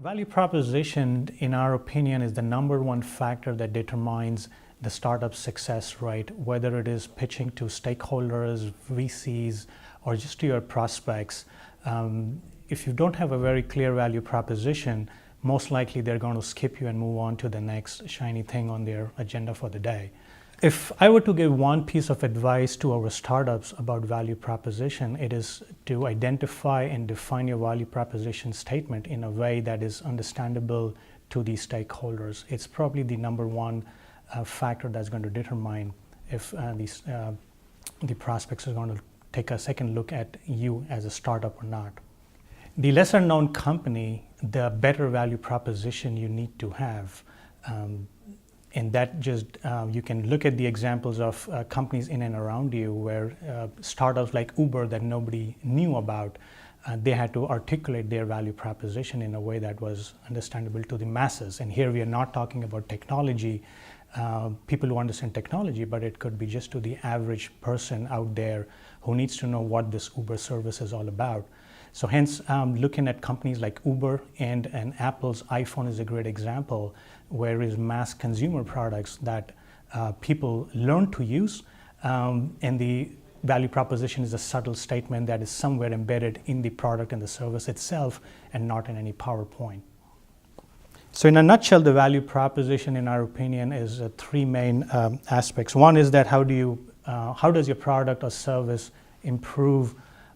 Value proposition, in our opinion, is the number one factor that determines the startup success, right? Whether it is pitching to stakeholders, VCs, or just to your prospects. If you don't have a very clear value proposition, most likely they're going to skip you and move on to the next shiny thing on their agenda for the day. If I were to give one piece of advice to our startups about value proposition, it is to identify and define your value proposition statement in a way that is understandable to the stakeholders. It's probably the number one factor that's going to determine if the prospects are going to take a second look at you as a startup or not. The lesser known company, the better value proposition you need to have. And that just, you can look at the examples of companies in and around you where startups like Uber that nobody knew about, they had to articulate their value proposition in a way that was understandable to the masses. And here we are not talking about technology, people who understand technology, but it could be just to the average person out there who needs to know what this Uber service is all about. So hence, looking at companies like Uber and Apple's iPhone is a great example, where is mass consumer products that people learn to use, and the value proposition is a subtle statement that is somewhere embedded in the product and the service itself and not in any PowerPoint. So in a nutshell, the value proposition, in our opinion, is three main aspects. One is that how does your product or service improve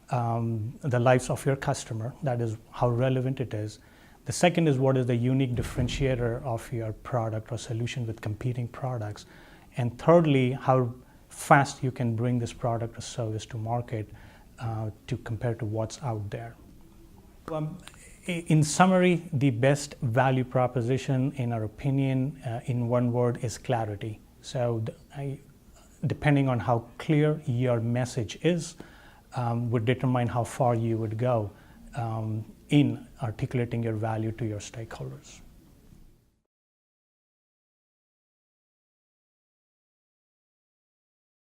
the lives of your customer? That is how relevant it is. The second is what is the unique differentiator of your product or solution with competing products. And thirdly, how fast you can bring this product or service to market to compare to what's out there. In summary, the best value proposition, in our opinion, in one word, is clarity. So depending on how clear your message is, would determine how far you would go in articulating your value to your stakeholders.